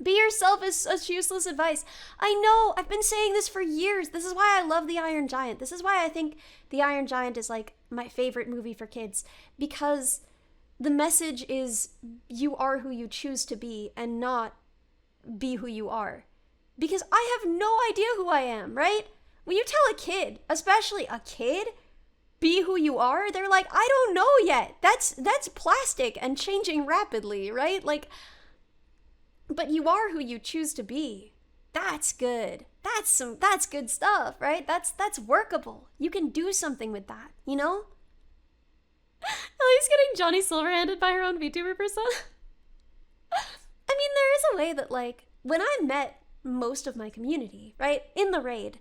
Be yourself is such useless advice. I know, I've been saying this for years. This is why I love The Iron Giant. This is why I think The Iron Giant is like my favorite movie for kids. Because the message is you are who you choose to be and not be who you are. Because I have no idea who I am, right? When you tell a kid, especially a kid, be who you are, they're like, I don't know yet. That's plastic and changing rapidly, right? Like, but you are who you choose to be. That's good. That's good stuff, right? That's workable. You can do something with that, you know? Ellie's getting Johnny Silverhanded by her own VTuber persona. I mean, there is a way that, like, when I met most of my community, right, in the raid,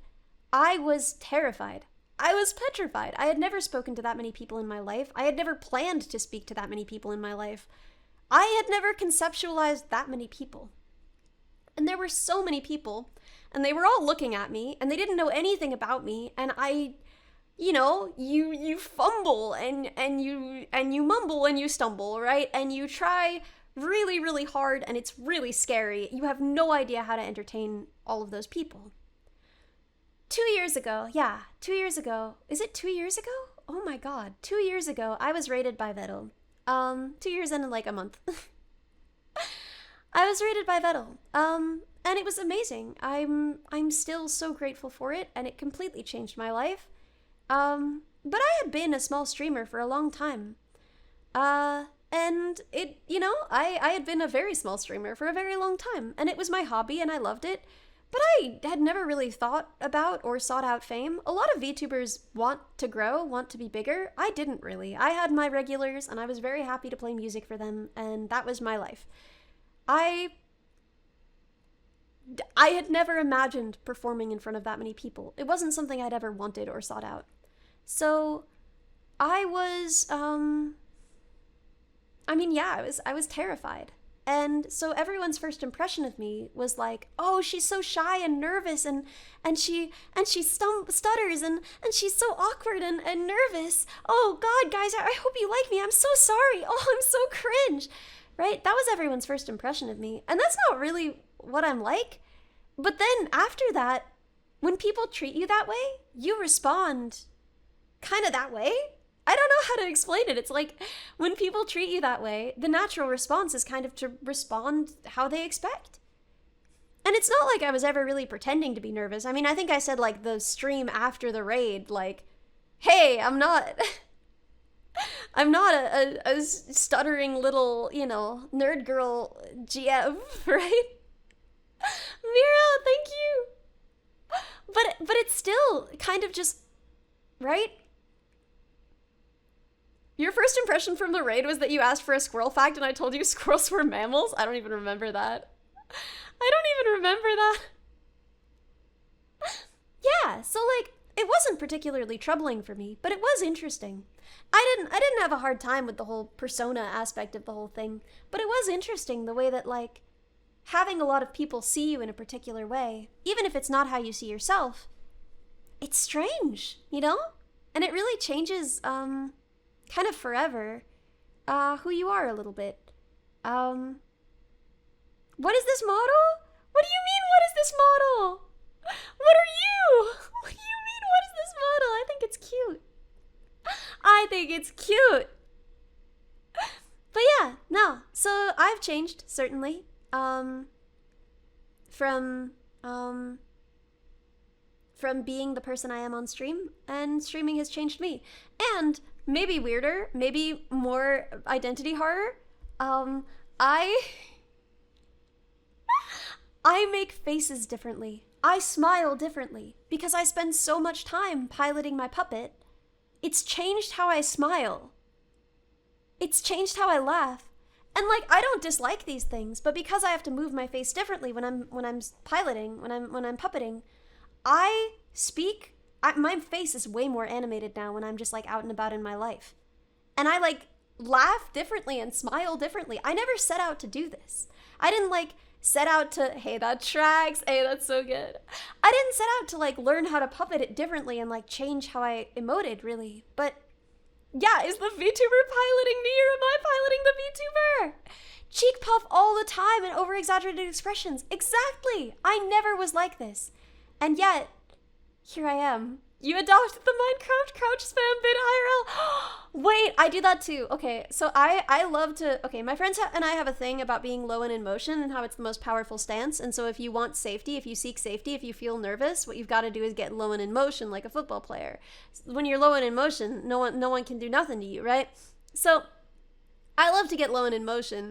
I was terrified. I was petrified. I had never spoken to that many people in my life. I had never planned to speak to that many people in my life. I had never conceptualized that many people. And there were so many people, and they were all looking at me, and they didn't know anything about me, and I, you know, you fumble, and you mumble, and you stumble, right? And you try really, really hard, and it's really scary. You have no idea how to entertain all of those people. 2 years ago, is it 2 years ago? Oh my god, 2 years ago, I was raided by Vedal. 2 years in like a month. I was raided by Vedal. And it was amazing. I'm still so grateful for it, and it completely changed my life. But I had been a small streamer for a long time. And it, you know, I had been a very small streamer for a very long time, and it was my hobby and I loved it. But I had never really thought about or sought out fame. A lot of VTubers want to grow, want to be bigger. I didn't really. I had my regulars, and I was very happy to play music for them, and that was my life. I had never imagined performing in front of that many people. It wasn't something I'd ever wanted or sought out. So I was, I was terrified. And so everyone's first impression of me was like, oh, she's so shy and nervous, and she stutters, and she's so awkward and nervous. Oh God, guys, I hope you like me. I'm so sorry. Oh, I'm so cringe. Right? That was everyone's first impression of me. And that's not really what I'm like. But then after that, when people treat you that way, you respond kind of that way. I don't know how to explain it. It's like when people treat you that way, the natural response is kind of to respond how they expect. And it's not like I was ever really pretending to be nervous. I mean, I think I said like the stream after the raid, like, hey, I'm not a stuttering little, you know, nerd girl GM, right? Mira, thank you. But it's still kind of just, right? Your first impression from the raid was that you asked for a squirrel fact and I told you squirrels were mammals? I don't even remember that. Yeah, so like, it wasn't particularly troubling for me, but it was interesting. I didn't have a hard time with the whole persona aspect of the whole thing, but it was interesting the way that, like, having a lot of people see you in a particular way, even if it's not how you see yourself, it's strange, you know? And it really changes, kind of forever, who you are a little bit. What is this model? What do you mean, what is this model? What are you? What do you mean, what is this model? I think it's cute. But yeah, no. So I've changed, certainly. From being the person I am on stream, and streaming has changed me. And maybe weirder, maybe more identity horror, I make faces differently. I smile differently because I spend so much time piloting my puppet. It's changed how I smile. It's changed how I laugh. And like, I don't dislike these things, but because I have to move my face differently when I'm piloting, when I'm puppeting, I speak. My face is way more animated now when I'm just like out and about in my life, and I like laugh differently and smile differently. I never set out to do this. I didn't like set out to, hey, that tracks, hey, that's so good. I didn't set out to like learn how to puppet it differently and like change how I emoted, really. But yeah, is the VTuber piloting me or am I piloting the VTuber? cheek puff all the time and over exaggerated expressions. Exactly. I never was like this. And yet, here I am. You adopted the Minecraft Crouch Spam bit IRL. Wait, I do that too. Okay, so I love to, okay, my friends and I have a thing about being low and in motion and how it's the most powerful stance. And so if you want safety, if you seek safety, if you feel nervous, what you've got to do is get low and in motion like a football player. When you're low and in motion, no one can do nothing to you, right? So I love to get low and in motion.